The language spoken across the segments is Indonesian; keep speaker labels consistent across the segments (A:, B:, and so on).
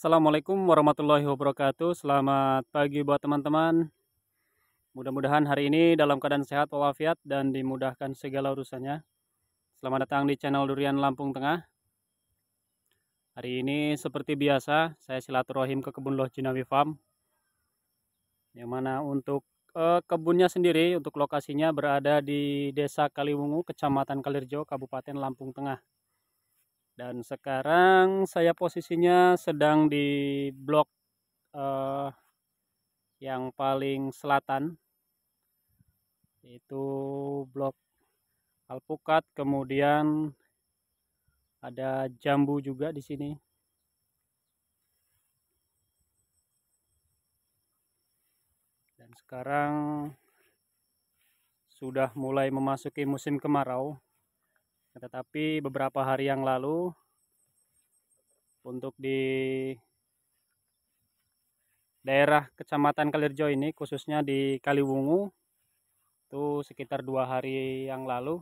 A: Assalamualaikum warahmatullahi wabarakatuh. Selamat pagi buat teman-teman. Mudah-mudahan hari ini dalam keadaan sehat walafiat dan dimudahkan segala urusannya. Selamat datang di channel Durian Lampung Tengah. Hari ini seperti biasa saya silaturahim ke kebun Loh Jinawi Farm. Yang mana untuk kebunnya sendiri, untuk lokasinya berada di Desa Kaliwungu, Kecamatan Kalirjo, Kabupaten Lampung Tengah. Dan sekarang saya posisinya sedang di blok yang paling selatan, yaitu blok alpukat, kemudian ada jambu juga di sini. Dan sekarang sudah mulai memasuki musim kemarau. Tetapi beberapa hari yang lalu untuk di daerah Kecamatan Kalirjo ini, khususnya di Kaliwungu, itu sekitar 2 hari yang lalu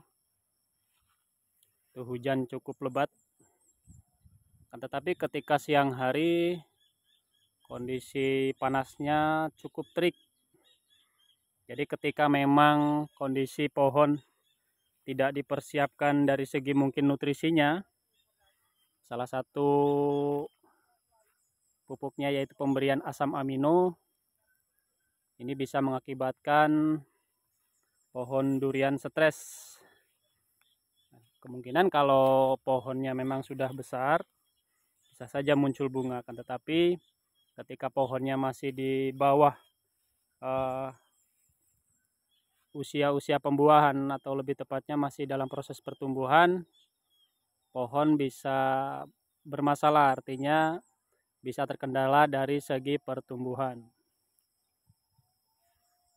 A: itu hujan cukup lebat. Tetapi ketika siang hari kondisi panasnya cukup terik. Jadi ketika memang kondisi pohon tidak dipersiapkan dari segi mungkin nutrisinya, salah satu pupuknya yaitu pemberian asam amino, ini bisa mengakibatkan pohon durian stres. Kemungkinan kalau pohonnya memang sudah besar, bisa saja muncul bunga. Tetapi ketika pohonnya masih di bawah usia pembuahan atau lebih tepatnya masih dalam proses pertumbuhan, pohon bisa bermasalah, artinya bisa terkendala dari segi pertumbuhan.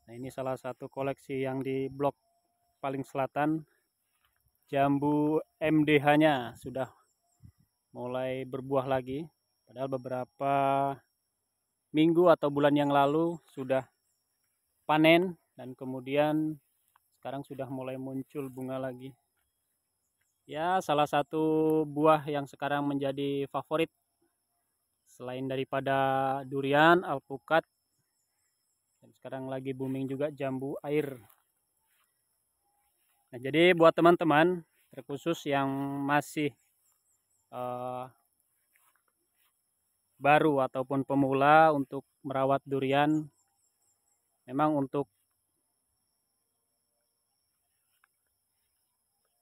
A: Nah, ini salah satu koleksi yang di blok paling selatan. Jambu MDH-nya sudah mulai berbuah lagi, padahal beberapa minggu atau bulan yang lalu sudah panen dan kemudian sekarang sudah mulai muncul bunga lagi. Ya, salah satu buah yang sekarang menjadi favorit selain daripada durian, alpukat, dan sekarang lagi booming juga jambu air. Nah, jadi buat teman-teman, terkhusus yang masih baru ataupun pemula untuk merawat durian, memang untuk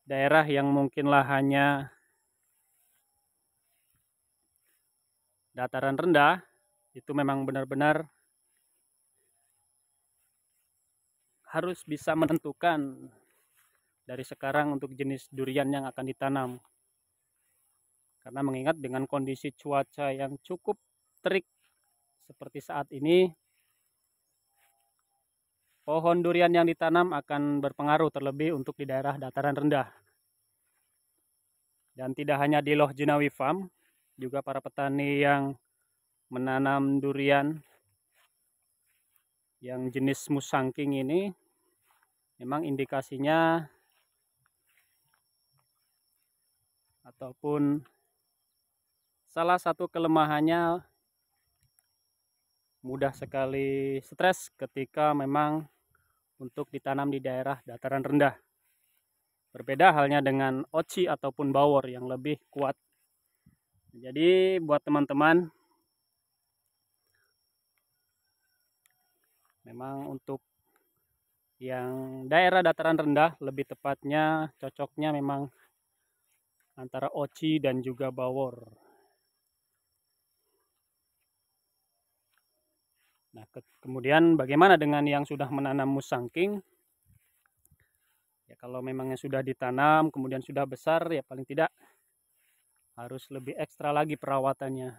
A: daerah yang mungkin lahannya dataran rendah, itu memang benar-benar harus bisa menentukan dari sekarang untuk jenis durian yang akan ditanam. Karena mengingat dengan kondisi cuaca yang cukup terik seperti saat ini, pohon durian yang ditanam akan berpengaruh terlebih untuk di daerah dataran rendah. Dan tidak hanya di Loh Jinawi Farm, juga para petani yang menanam durian yang jenis musangking ini, memang indikasinya ataupun salah satu kelemahannya mudah sekali stres ketika memang untuk ditanam di daerah dataran rendah. Berbeda halnya dengan oci ataupun bawor yang lebih kuat. Jadi buat teman-teman, memang untuk yang daerah dataran rendah, lebih tepatnya cocoknya memang antara oci dan juga bawor. Nah, kemudian bagaimana dengan yang sudah menanam musangking? Ya, kalau memang yang sudah ditanam kemudian sudah besar, ya paling tidak harus lebih ekstra lagi perawatannya.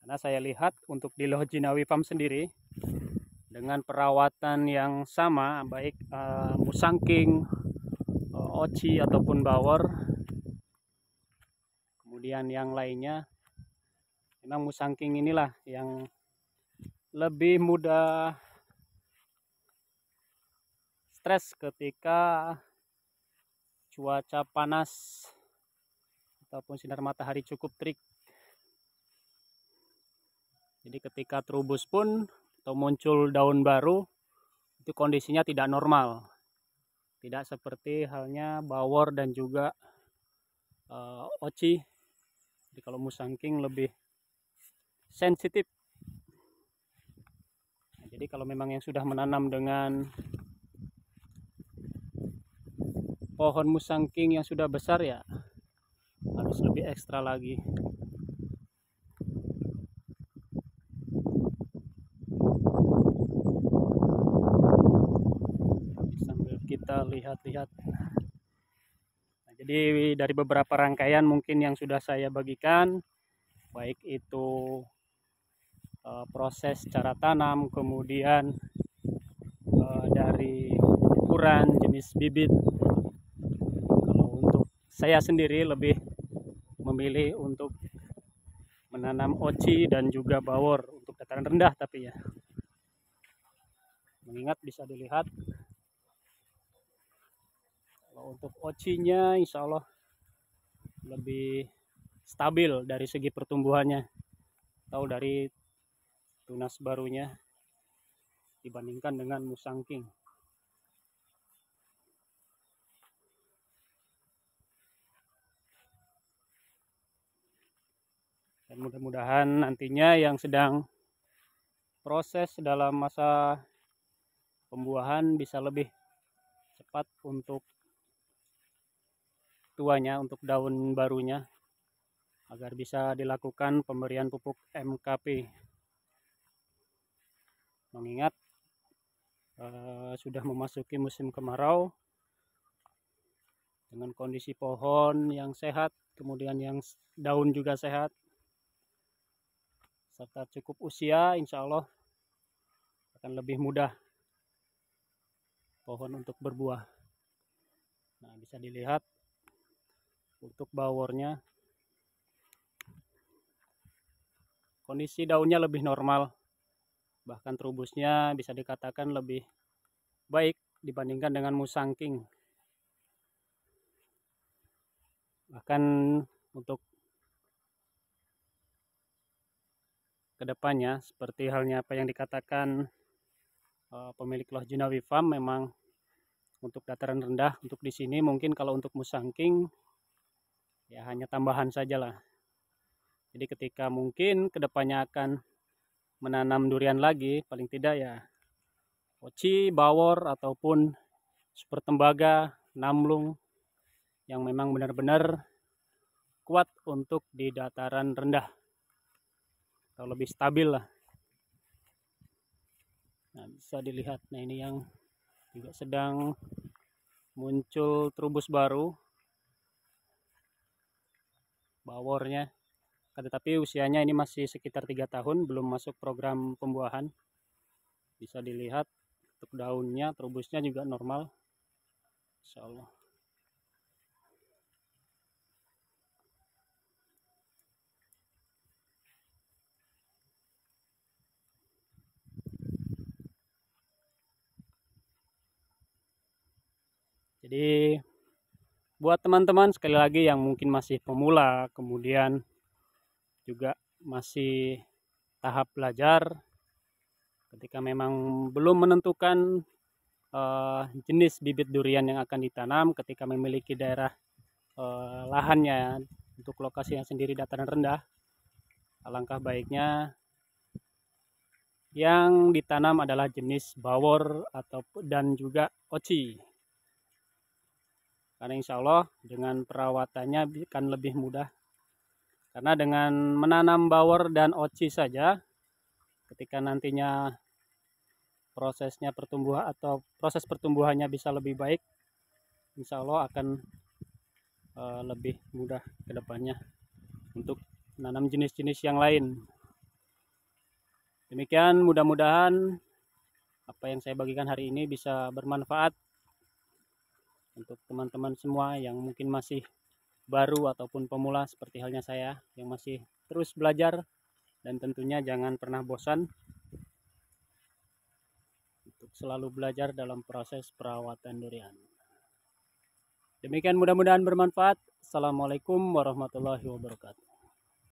A: Karena saya lihat untuk di Loh Jinawi Farm sendiri, dengan perawatan yang sama, baik musangking, oci ataupun bawor, kemudian yang lainnya, memang musangking inilah yang lebih mudah stres ketika cuaca panas ataupun sinar matahari cukup terik. Jadi ketika terubus pun atau muncul daun baru, itu kondisinya tidak normal. Tidak seperti halnya bawor dan juga oci. Jadi kalau musangking lebih sensitif. Nah, jadi kalau memang yang sudah menanam dengan pohon musangking yang sudah besar, ya harus lebih ekstra lagi. Sambil kita lihat-lihat. Nah, jadi dari beberapa rangkaian mungkin yang sudah saya bagikan, baik itu proses cara tanam, kemudian dari ukuran, jenis bibit. Kalau untuk saya sendiri lebih memilih untuk menanam oci dan juga bawor untuk dataran rendah, tapi ya mengingat bisa dilihat kalau untuk ocinya insya Allah lebih stabil dari segi pertumbuhannya atau dari tunas barunya dibandingkan dengan musangking. Dan mudah-mudahan nantinya yang sedang proses dalam masa pembuahan bisa lebih cepat untuk tuanya, untuk daun barunya, agar bisa dilakukan pemberian pupuk MKP. Mengingat sudah memasuki musim kemarau dengan kondisi pohon yang sehat, kemudian yang daun juga sehat, serta cukup usia, insya Allah akan lebih mudah pohon untuk berbuah. Nah, bisa dilihat untuk bawornya, kondisi daunnya lebih normal, bahkan terubusnya bisa dikatakan lebih baik dibandingkan dengan musangking. Bahkan untuk kedepannya, seperti halnya apa yang dikatakan pemilik Loh Jinawi Farm, memang untuk dataran rendah, untuk di sini mungkin kalau untuk musangking ya hanya tambahan saja lah. Jadi ketika mungkin kedepannya akan menanam durian lagi, paling tidak ya oci, bawor, ataupun super tembaga, namlung yang memang benar-benar kuat untuk di dataran rendah atau lebih stabil lah. Nah, bisa dilihat, nah ini yang juga sedang muncul terubus baru, bawornya, tetapi usianya ini masih sekitar 3 tahun, belum masuk program pembuahan. Bisa dilihat untuk daunnya, terubusnya juga normal, insya Allah. Jadi buat teman-teman sekali lagi yang mungkin masih pemula, kemudian juga masih tahap belajar, ketika memang belum menentukan jenis bibit durian yang akan ditanam, ketika memiliki daerah lahannya untuk lokasi yang sendiri dataran rendah, alangkah baiknya yang ditanam adalah jenis bawor atau dan juga oci. Karena insya Allah dengan perawatannya akan lebih mudah. Karena dengan menanam bawor dan oci saja, ketika nantinya prosesnya pertumbuhan atau proses pertumbuhannya bisa lebih baik, insya Allah akan lebih mudah ke depannya untuk menanam jenis-jenis yang lain. Demikian, mudah-mudahan apa yang saya bagikan hari ini bisa bermanfaat untuk teman-teman semua yang mungkin masih baru ataupun pemula seperti halnya saya yang masih terus belajar, dan tentunya jangan pernah bosan untuk selalu belajar dalam proses perawatan durian. Demikian, mudah-mudahan bermanfaat. Assalamualaikum warahmatullahi wabarakatuh.